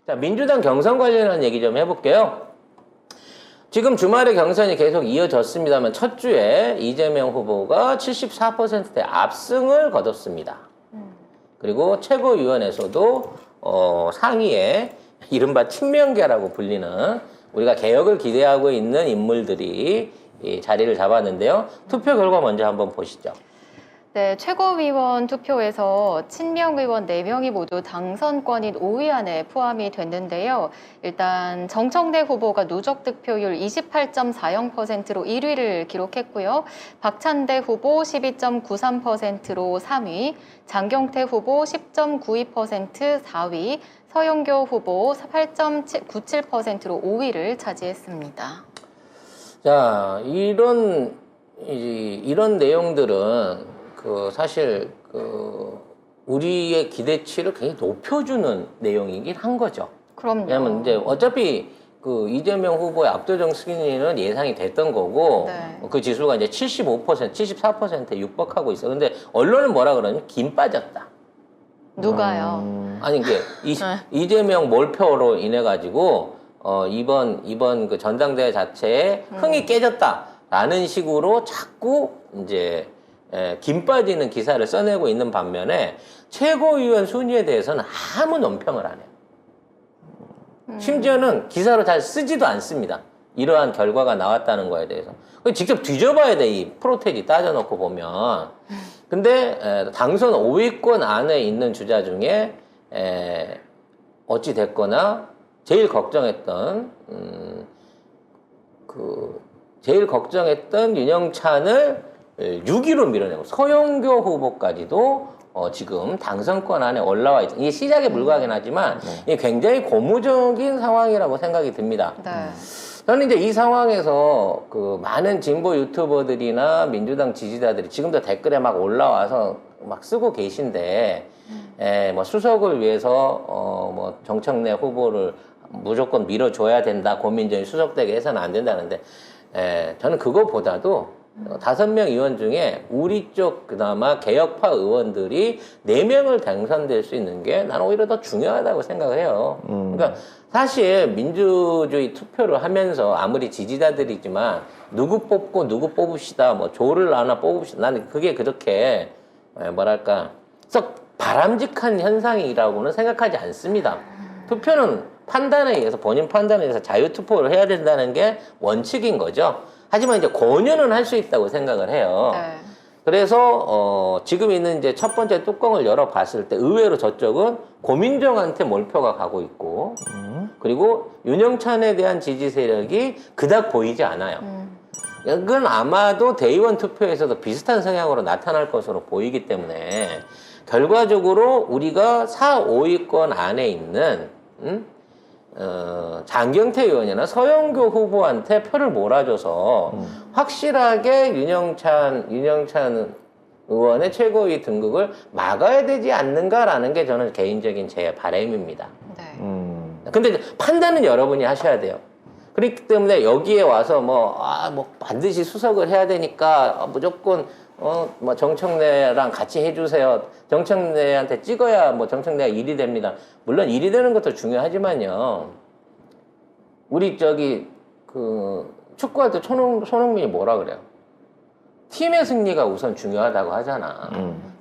자, 민주당 경선 관련한 얘기 좀 해볼게요. 지금 주말에 경선이 계속 이어졌습니다만 첫 주에 이재명 후보가 74%대 압승을 거뒀습니다. 그리고 최고위원회에서도 상위에 이른바 친명계라고 불리는 우리가 개혁을 기대하고 있는 인물들이 이 자리를 잡았는데요. 투표 결과 먼저 한번 보시죠. 네, 최고위원 투표에서 친명 의원 4명이 모두 당선권인 5위 안에 포함이 됐는데요. 일단 정청래 후보가 누적 득표율 28.40%로 1위를 기록했고요. 박찬대 후보 12.93%로 3위, 장경태 후보 10.92% 4위, 서영교 후보 8.97%로 5위를 차지했습니다. 자, 이런 내용들은 사실 우리의 기대치를 굉장히 높여주는 내용이긴 한 거죠. 그럼요. 왜냐면 이제 어차피 이재명 후보의 압도적 승리는 예상이 됐던 거고, 네. 그 지수가 이제 75%, 74%에 육박하고 있어. 근데 언론은 뭐라 그러냐면 김 빠졌다. 누가요? 아니 이게 이재명 몰표로 인해 가지고 이번 그 전당대회 자체에 흥이 깨졌다라는 식으로 자꾸 이제 김 빠지는 기사를 써내고 있는 반면에 최고위원 순위에 대해서는 아무 논평을 안 해요. 심지어는 기사로 잘 쓰지도 않습니다. 이러한 결과가 나왔다는 거에 대해서. 직접 뒤져봐야 돼, 이 프로테지 따져놓고 보면. 근데 당선 5위권 안에 있는 주자 중에 어찌 됐거나 제일 걱정했던 윤영찬을 6위로 밀어내고 서영교 후보까지도 지금 당선권 안에 올라와 있다. 이게 시작에 불과하긴 하지만 이게 굉장히 고무적인 상황이라고 생각이 듭니다. 네. 저는 이제 이 상황에서 많은 진보 유튜버들이나 민주당 지지자들이 지금도 댓글에 막 올라와서 막 쓰고 계신데, 뭐 수석을 위해서 뭐 정청래 후보를 무조건 밀어줘야 된다, 고민정이 수석되게 해서는 안 된다는데, 저는 그거보다도 5명 의원 중에 우리 쪽 그나마 개혁파 의원들이 4명을 당선될 수 있는 게 나는 오히려 더 중요하다고 생각을 해요. 그러니까 사실 민주주의 투표를 하면서 아무리 지지자들이지만 누구 뽑고 누구 뽑읍시다, 뭐 조를 하나 뽑읍시다. 나는 그게 그렇게 뭐랄까 썩 바람직한 현상이라고는 생각하지 않습니다. 투표는 판단에 의해서, 본인 판단에 의해서 자유투표를 해야 된다는 게 원칙인 거죠. 하지만 이제 권유는 할 수 있다고 생각을 해요. 네. 그래서 지금 있는 이제 첫 번째 뚜껑을 열어봤을 때 의외로 저쪽은 고민정한테 몰표가 가고 있고, 그리고 윤영찬에 대한 지지 세력이 그닥 보이지 않아요. 이건 아마도 대의원 투표에서도 비슷한 성향으로 나타날 것으로 보이기 때문에 결과적으로 우리가 4, 5위권 안에 있는 장경태 의원이나 서영교 후보한테 표를 몰아줘서 확실하게 윤영찬 의원의 최고위 등극을 막아야 되지 않는가라는 게 저는 개인적인 제 바람입니다. 네. 근데 판단은 여러분이 하셔야 돼요. 그렇기 때문에 여기에 와서 뭐 반드시 수석을 해야 되니까 무조건 뭐 정청래랑 같이 해주세요. 정청래한테 찍어야 뭐 정청래가 1위 됩니다. 물론 1위 되는 것도 중요하지만요. 우리 축구할 때 손흥민이 뭐라 그래요? 팀의 승리가 우선 중요하다고 하잖아.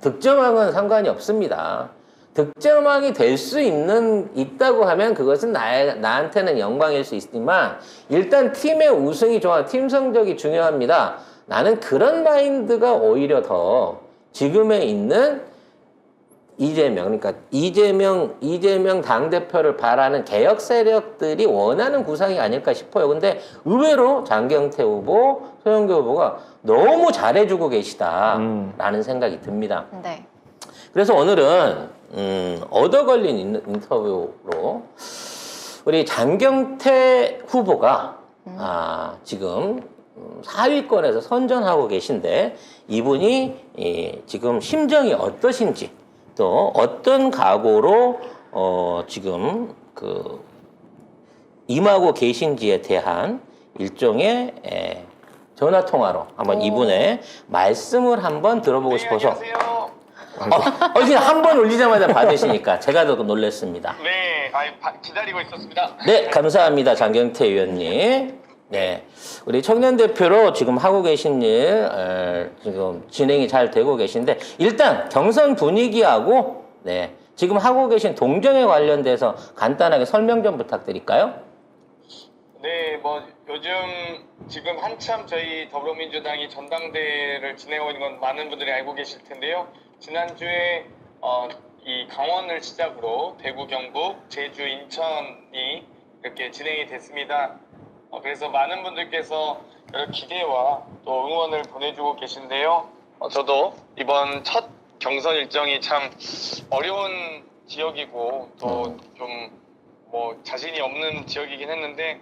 득점왕은 상관이 없습니다. 득점왕이 될 수 있다고 하면 그것은 나한테는 영광일 수 있지만 일단 팀의 우승이 팀 성적이 중요합니다. 나는 그런 마인드가 오히려 더 지금에 있는 그러니까 이재명 당대표를 바라는 개혁 세력들이 원하는 구상이 아닐까 싶어요. 근데 의외로 장경태 후보, 서영교 후보가 너무 잘해주고 계시다라는 생각이 듭니다. 네. 그래서 오늘은 얻어 걸린 인터뷰로 우리 장경태 후보가 지금 4위권에서 선전하고 계신데 이분이 지금 심정이 어떠신지 또 어떤 각오로 지금 임하고 계신지에 대한 일종의 전화 통화로 한번 이분의 말씀을 한번 들어보고 싶어서. 안녕하세요. 그냥 한 번 올리자마자 받으시니까 제가 더 놀랐습니다. 네, 기다리고 있었습니다. 네, 감사합니다. 장경태 의원님. 네, 우리 청년 대표로 지금 하고 계신 일 지금 진행이 잘 되고 계신데 일단 경선 분위기하고 네, 지금 하고 계신 동정에 관련돼서 간단하게 설명 좀 부탁드릴까요? 네, 뭐 요즘 지금 한참 저희 더불어민주당이 전당대회를 진행하고 있는 건 많은 분들이 알고 계실 텐데요. 지난주에 이 강원을 시작으로 대구, 경북, 제주, 인천이 이렇게 진행이 됐습니다. 그래서 많은 분들께서 여러 기대와 또 응원을 보내주고 계신데요. 저도 이번 첫 경선 일정이 참 어려운 지역이고 또 좀 뭐 자신이 없는 지역이긴 했는데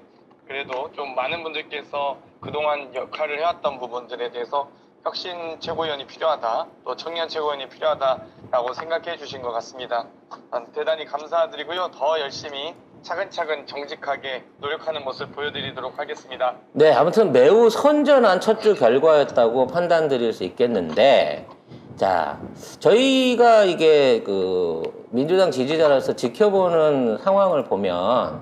그래도 좀 많은 분들께서 그동안 역할을 해왔던 부분들에 대해서 혁신 최고위원이 필요하다, 또 청년 최고위원이 필요하다라고 생각해 주신 것 같습니다. 대단히 감사드리고요. 더 열심히 차근차근 정직하게 노력하는 모습 보여드리도록 하겠습니다. 네, 아무튼 매우 선전한 첫 주 결과였다고 판단드릴 수 있겠는데, 자, 저희가 이게 그 민주당 지지자로서 지켜보는 상황을 보면,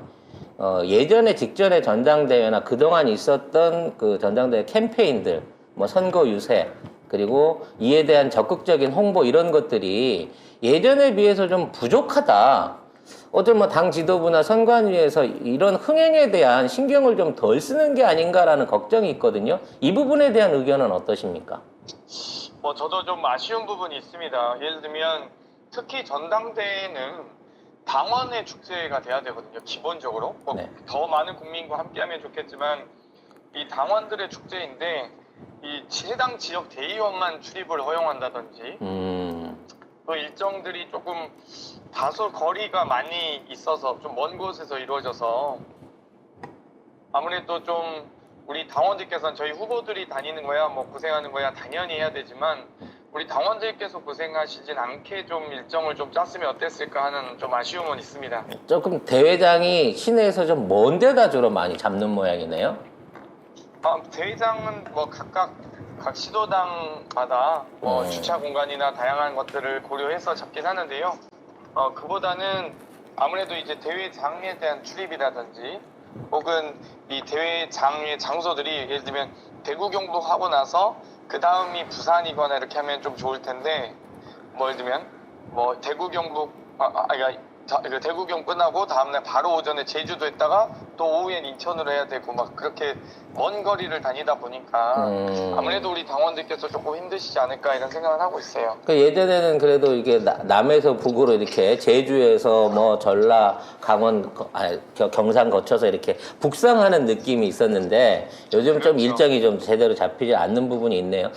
예전에 직전에 전당대회나 그동안 있었던 그 전당대회 캠페인들, 뭐 선거 유세, 그리고 이에 대한 적극적인 홍보 이런 것들이 예전에 비해서 좀 부족하다. 어떤 뭐 당 지도부나 선관위에서 이런 흥행에 대한 신경을 좀 덜 쓰는 게 아닌가라는 걱정이 있거든요. 이 부분에 대한 의견은 어떠십니까? 뭐 저도 좀 아쉬운 부분이 있습니다. 예를 들면 특히 전당대회는 당원의 축제가 돼야 되거든요. 기본적으로 뭐 네. 더 많은 국민과 함께하면 좋겠지만 이 당원들의 축제인데 이 해당 지역 대의원만 출입을 허용한다든지 또 일정들이 조금 다소 거리가 많이 있어서 좀 먼 곳에서 이루어져서 아무래도 좀 우리 당원들께서는 저희 후보들이 다니는 거야 뭐 고생하는 거야 당연히 해야 되지만 우리 당원들께서 고생하시진 않게 좀 일정을 좀 짰으면 어땠을까 하는 좀 아쉬움은 있습니다. 조금 대회장이 시내에서 좀 먼 데다 주로 많이 잡는 모양이네요. 대회장은 뭐 각각 각 시도당마다 뭐 주차 공간이나 다양한 것들을 고려해서 잡긴 하는데요. 그보다는 아무래도 이제 대회장에 대한 출입이라든지 혹은 이 대회장의 장소들이 예를 들면 대구 경북 하고 나서 그 다음이 부산이거나 이렇게 하면 좀 좋을 텐데 뭐 예를 들면 뭐 대구 경북 그러니까 대구 경 끝나고 다음날 바로 오전에 제주도 했다가 또 오후엔 인천으로 해야 되고 막 그렇게 먼 거리를 다니다 보니까 아무래도 우리 당원들께서 조금 힘드시지 않을까 이런 생각을 하고 있어요. 그 예전에는 그래도 이게 남에서 북으로 이렇게 제주에서 뭐 전라, 강원, 경상 거쳐서 이렇게 북상하는 느낌이 있었는데 요즘 좀 그렇죠. 일정이 좀 제대로 잡히지 않는 부분이 있네요.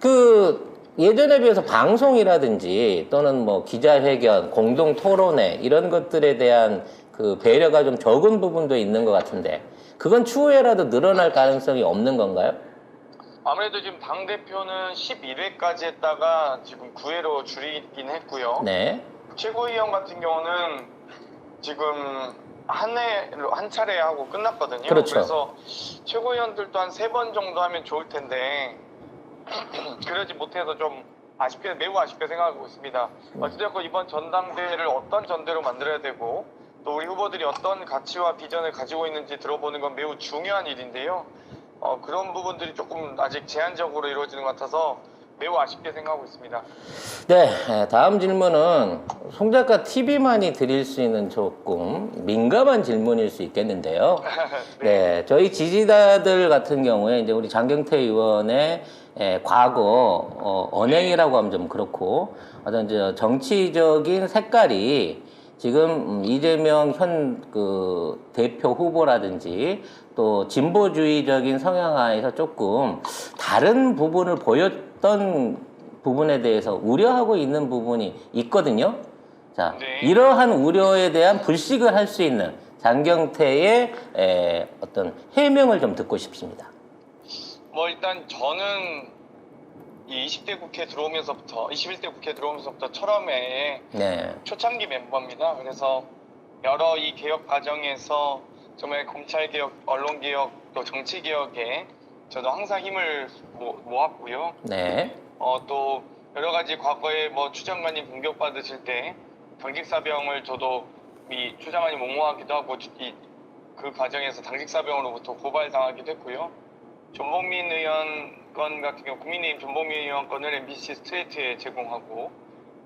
그 예전에 비해서 방송이라든지 또는 뭐 기자회견, 공동 토론회 이런 것들에 대한 그 배려가 좀 적은 부분도 있는 것 같은데 그건 추후에라도 늘어날 가능성이 없는 건가요? 아무래도 지금 당대표는 11회까지 했다가 지금 9회로 줄이긴 했고요. 네. 최고위원 같은 경우는 지금 한 차례 하고 끝났거든요. 그렇죠. 그래서 최고위원들도 한 3번 정도 하면 좋을 텐데 그러지 못해서 좀 매우 아쉽게 생각하고 있습니다. 어찌됐건 이번 전당대회를 어떤 전대로 만들어야 되고 또 우리 후보들이 어떤 가치와 비전을 가지고 있는지 들어보는 건 매우 중요한 일인데요. 그런 부분들이 조금 아직 제한적으로 이루어지는 것 같아서 매우 아쉽게 생각하고 있습니다. 네, 다음 질문은 송 작가 TV만이 드릴 수 있는 조금 민감한 질문일 수 있겠는데요. 네, 저희 지지자들 같은 경우에 이제 우리 장경태 의원의 과거 언행이라고 하면 좀 그렇고 어떤 정치적인 색깔이 지금 이재명 현 그 대표 후보라든지 또 진보주의적인 성향하에서 조금 다른 부분을 보였던 부분에 대해서 우려하고 있는 부분이 있거든요. 자, 네. 이러한 우려에 대한 불식을 할 수 있는 장경태의 어떤 해명을 좀 듣고 싶습니다. 뭐 일단 저는 이 20대 국회 들어오면서부터 21대 국회 들어오면서부터 처음에 네. 초창기 멤버입니다. 그래서 여러 이 개혁 과정에서 정말 검찰개혁, 언론개혁, 또 정치개혁에 저도 항상 힘을 모았고요. 네. 또 여러 가지 과거에 뭐 추장관님 공격받으실 때 당직사병을 저도 주장안이 모호하기도 하고 그 과정에서 당직사병으로부터 고발당하기도 했고요. 존봉민 의원 건 같은 경우 국민의힘 존봉민 의원 건을 MBC 스트레이트에 제공하고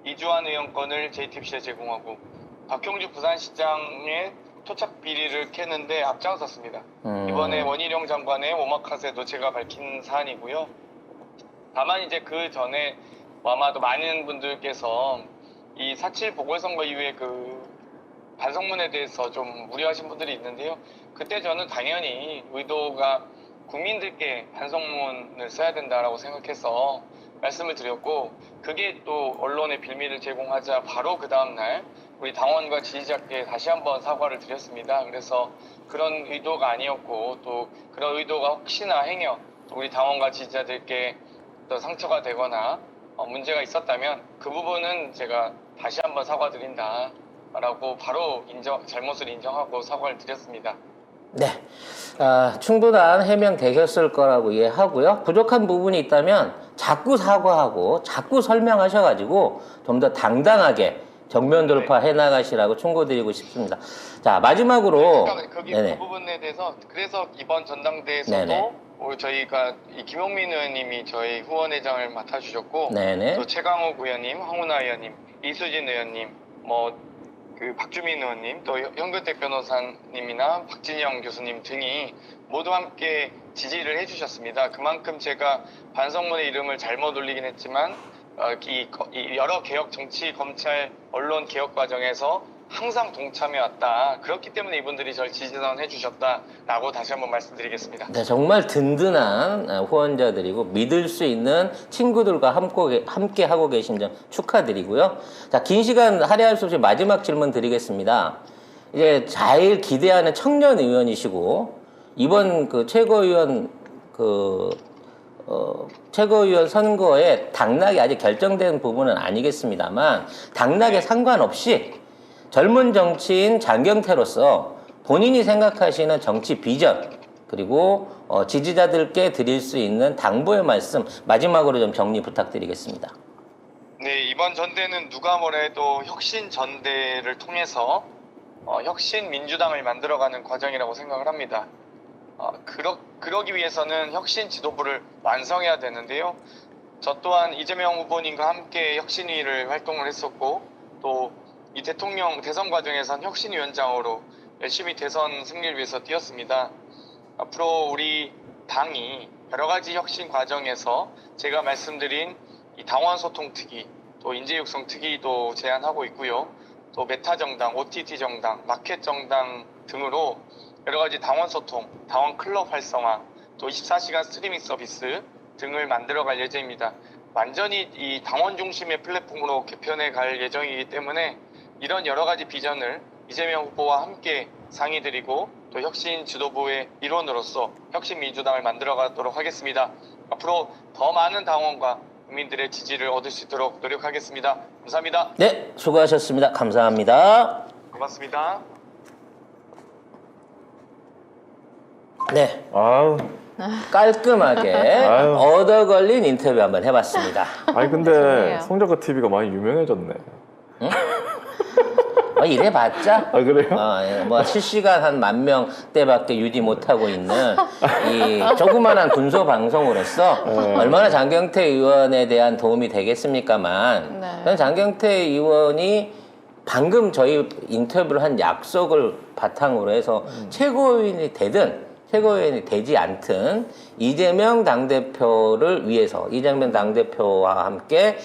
이주환 의원 건을 JTBC에 제공하고 박형주 부산시장의 토착 비리를 캐는데 앞장섰습니다. 이번에 원희룡 장관의 오마카세도 제가 밝힌 사안이고요. 다만 이제 그 전에 아마도 많은 분들께서 이 4.7 보궐선거 이후에 그 반성문에 대해서 좀 우려하신 분들이 있는데요. 그때 저는 당연히 의도가 국민들께 반성문을 써야 된다라고 생각해서 말씀을 드렸고, 그게 또 언론에 빌미를 제공하자 바로 그 다음날 우리 당원과 지지자께 다시 한번 사과를 드렸습니다. 그래서 그런 의도가 아니었고, 또 그런 의도가 혹시나 행여 우리 당원과 지지자들께 또 상처가 되거나 문제가 있었다면 그 부분은 제가 다시 한번 사과드린다라고 바로 잘못을 인정하고 사과를 드렸습니다. 네, 충분한 해명 되셨을 거라고 이해하고요. 부족한 부분이 있다면 자꾸 사과하고 자꾸 설명하셔가지고 좀 더 당당하게 정면 돌파해 나가시라고 충고드리고 싶습니다. 자, 마지막으로 거기 그 부분에 대해서 그래서 이번 전당대회에서도 네네. 저희가 이 김용민 의원님이 저희 후원회장을 맡아주셨고, 네네. 또 최강욱 의원님, 황운하 의원님, 이수진 의원님, 그 박주민 의원님, 또 현근택 변호사님이나 박진영 교수님 등이 모두 함께 지지를 해주셨습니다. 그만큼 제가 반성문의 이름을 잘못 올리긴 했지만 이 여러 개혁 정치, 검찰, 언론 개혁 과정에서 항상 동참해왔다. 그렇기 때문에 이분들이 저를 지지선 해주셨다라고 다시 한번 말씀드리겠습니다. 네, 정말 든든한 후원자들이고 믿을 수 있는 친구들과 함께 하고 계신 점 축하드리고요. 자, 긴 시간 할애할 수 없이 마지막 질문 드리겠습니다. 이제 잘 기대하는 청년 의원이시고 이번 그 최고위원 최고위원 선거에 당락이 아직 결정된 부분은 아니겠습니다만 당락에 상관없이 젊은 정치인 장경태로서 본인이 생각하시는 정치 비전 그리고 지지자들께 드릴 수 있는 당부의 말씀 마지막으로 좀 정리 부탁드리겠습니다. 네, 이번 전대는 누가 뭐래도 혁신 전대를 통해서 혁신 민주당을 만들어가는 과정이라고 생각을 합니다. 그러기 위해서는 혁신 지도부를 완성해야 되는데요. 저 또한 이재명 후보님과 함께 혁신위를 활동을 했었고, 또 이 대선 과정에선 혁신위원장으로 열심히 대선 승리를 위해서 뛰었습니다. 앞으로 우리 당이 여러 가지 혁신 과정에서 제가 말씀드린 이 당원 소통 특위, 또 인재 육성 특위도 제안하고 있고요. 또 메타 정당, OTT 정당, 마켓 정당 등으로 여러 가지 당원 소통, 당원 클럽 활성화, 또 24시간 스트리밍 서비스 등을 만들어갈 예정입니다. 완전히 이 당원 중심의 플랫폼으로 개편해 갈 예정이기 때문에 이런 여러 가지 비전을 이재명 후보와 함께 상의드리고 또 혁신 지도부의 일원으로서 혁신 민주당을 만들어가도록 하겠습니다. 앞으로 더 많은 당원과 국민들의 지지를 얻을 수 있도록 노력하겠습니다. 감사합니다. 네, 수고하셨습니다. 감사합니다. 고맙습니다. 네, 아유. 깔끔하게 아유. 얻어 걸린 인터뷰 한번 해봤습니다. 아니 근데 죄송해요. 송작가 TV가 많이 유명해졌네. 이래봤자 아 그래요? 뭐 실시간 한 10,000대밖에 유지 못하고 있는 이 조그만한 군소 방송으로서 얼마나 장경태 의원에 대한 도움이 되겠습니까만 네. 저는 장경태 의원이 방금 저희 인터뷰를 한 약속을 바탕으로 해서 최고위원이 되든 최고위원이 되지 않든 이재명 당대표를 위해서 이재명 당대표와 함께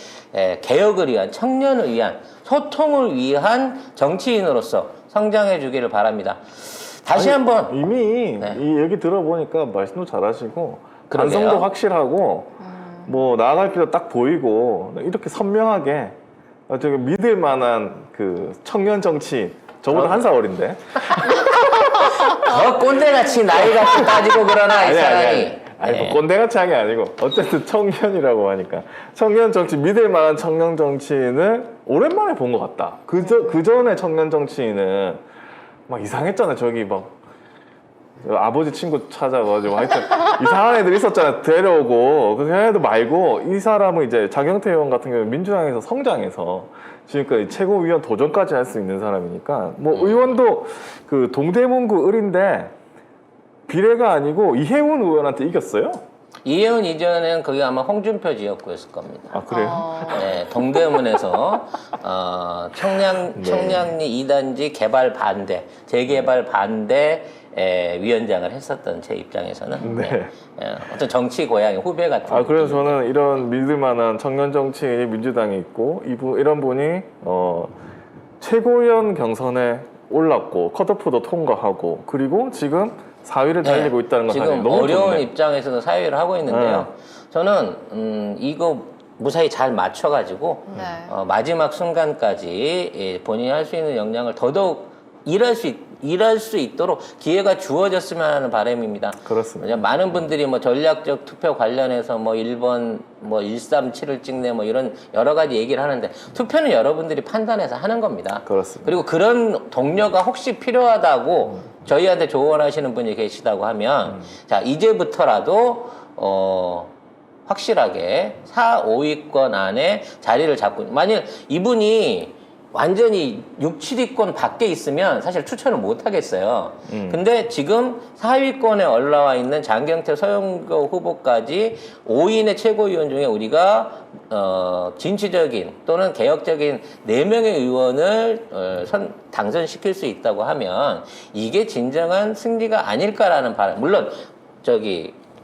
개혁을 위한 청년을 위한 소통을 위한 정치인으로서 성장해 주기를 바랍니다. 다시 한번 이미 네. 이 얘기 들어보니까 말씀도 잘하시고 그러게요. 반성도 확실하고 뭐 나아갈 필요 딱 보이고 이렇게 선명하게 되게 믿을 만한 그 청년 정치 저보다 한 살 어린데 꼰대같이 나이가 따지고 그러나 이 사람이 아니 뭐 꼰대같이 한 게 아니고 어쨌든 청년이라고 하니까 청년 정치 믿을 만한 청년 정치인을 오랜만에 본 것 같다. 그 전에 청년 정치인은 막 이상했잖아요. 저기 막 아버지 친구 찾아가지고 하여튼 이상한 애들 있었잖아. 데려오고 그 애들 말고 이 사람은 이제 장경태 의원 같은 경우는 민주당에서 성장해서 지금까지 최고위원 도전까지 할 수 있는 사람이니까 뭐 의원도 그 동대문구 을인데 비례가 아니고 이혜훈 의원한테 이겼어요. 이혜훈 이전에는 거기 아마 홍준표 지역구였을 겁니다. 아 그래요? 네, 동대문에서 청량리 2단지 개발 반대, 재개발 반대 위원장을 했었던 제 입장에서는 네. 어떤 정치 고향의 후배 같은. 아 그래서 저는 이런 믿을만한 청년 정치인이 민주당에 있고 이런 분이 최고위원 경선에 올랐고 컷오프도 통과하고 그리고 지금 4위를 달리고 있다는 건 사실 지금 너무 어려운 좋네. 입장에서도 사회를 하고 있는데요. 저는 이거 무사히 잘 맞춰가지고 네. 마지막 순간까지 본인이 할 수 있는 역량을 더더욱 일할 수 있도록 기회가 주어졌으면 하는 바람입니다. 그렇습니다. 많은 분들이 뭐 전략적 투표 관련해서 뭐 1번 뭐 137을 찍네 뭐 이런 여러 가지 얘기를 하는데 투표는 여러분들이 판단해서 하는 겁니다. 그렇습니다. 그리고 그런 동료가 혹시 필요하다고 저희한테 조언하시는 분이 계시다고 하면 자 이제부터라도 확실하게 4, 5위권 안에 자리를 잡고 만약 이분이 완전히 6, 7위권 밖에 있으면 사실 추천을 못 하겠어요. 근데 지금 4위권에 올라와 있는 장경태, 서영교 후보까지 5인의 최고위원 중에 우리가 진취적인 또는 개혁적인 4명의 의원을 당선시킬 수 있다고 하면 이게 진정한 승리가 아닐까라는 바람. 물론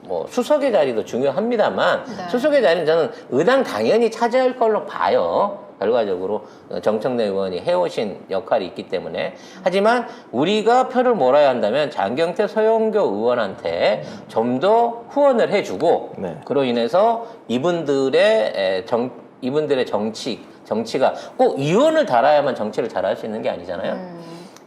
뭐 수석의 자리도 중요합니다만 네. 수석의 자리는 저는 의당 당연히 차지할 걸로 봐요. 결과적으로 정청래 의원이 해오신 역할이 있기 때문에. 하지만 우리가 표를 몰아야 한다면 장경태, 서영교 의원한테 좀 더 후원을 해주고 네. 그로 인해서 이분들의 정치가 꼭 의원을 달아야만 정치를 잘할 수 있는 게 아니잖아요.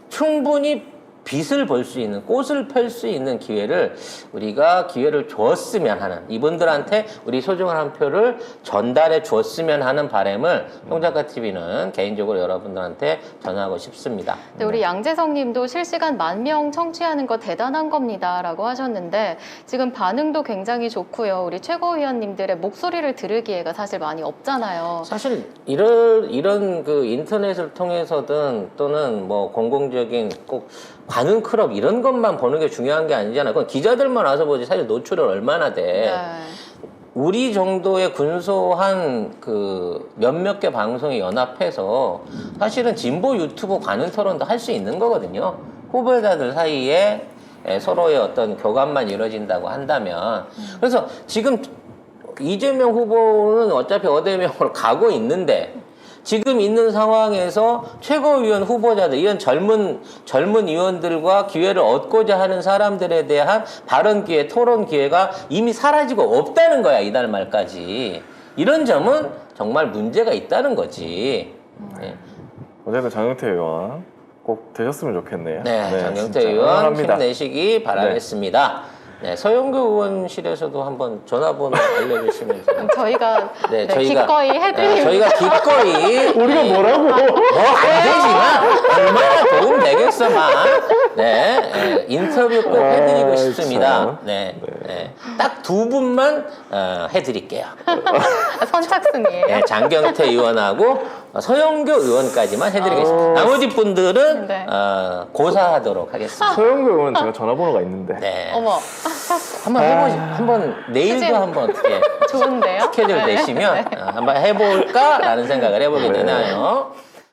충분히 빛을 볼 수 있는, 꽃을 펼 수 있는 기회를 우리가 기회를 줬으면 하는, 이분들한테 우리 소중한 한 표를 전달해 줬으면 하는 바람을 홍작가TV는 개인적으로 여러분들한테 전하고 싶습니다. 네, 우리 양재성 님도 실시간 10,000명 청취하는 거 대단한 겁니다 라고 하셨는데 지금 반응도 굉장히 좋고요. 우리 최고위원님들의 목소리를 들을 기회가 사실 많이 없잖아요. 사실 이런 그 인터넷을 통해서든 또는 뭐 공공적인 꼭 관훈 클럽 이런 것만 보는 게 중요한 게 아니잖아요. 그건 기자들만 와서 보지 사실 노출을 얼마나 돼. 네. 우리 정도의 근소한 그 몇몇 개 방송이 연합해서 사실은 진보 유튜브 관훈 토론도 할 수 있는 거거든요. 후보자들 사이에 서로의 어떤 교감만 이루어진다고 한다면. 그래서 지금 이재명 후보는 어차피 어대명으로 가고 있는데 지금 있는 상황에서 최고위원 후보자들, 이런 젊은 의원들과 기회를 얻고자 하는 사람들에 대한 발언 기회, 토론 기회가 이미 사라지고 없다는 거야, 이달 말까지. 이런 점은 정말 문제가 있다는 거지. 네. 어쨌든 장경태 의원 꼭 되셨으면 좋겠네요. 네, 진짜 장경태 의원 응원합니다. 힘내시기 바라겠습니다. 네, 서영교 의원실에서도 한번 전화번호 알려주시면 저희가, 네, 기꺼이 해드리고 저희가 기꺼이 우리가 뭐라고? 뭐 안 되지만 얼마나 도움 되겠어만 인터뷰 꼭 해드리고 아, 싶습니다. 참. 네, 딱 2분만 해드릴게요. 선착순이에요. 네, 장경태 의원하고 서영교 의원까지만 해드리겠습니다. 나머지 분들은 네. 고사하도록 하겠습니다. 서영교 의원 제가 전화번호가 있는데. 네, 어머, 한번 해보시. 한번 내일도 수진. 한번 어떻게 좋은데요? 스케줄 네. 되시면 한번 해볼까라는 생각을 해보게 되나요?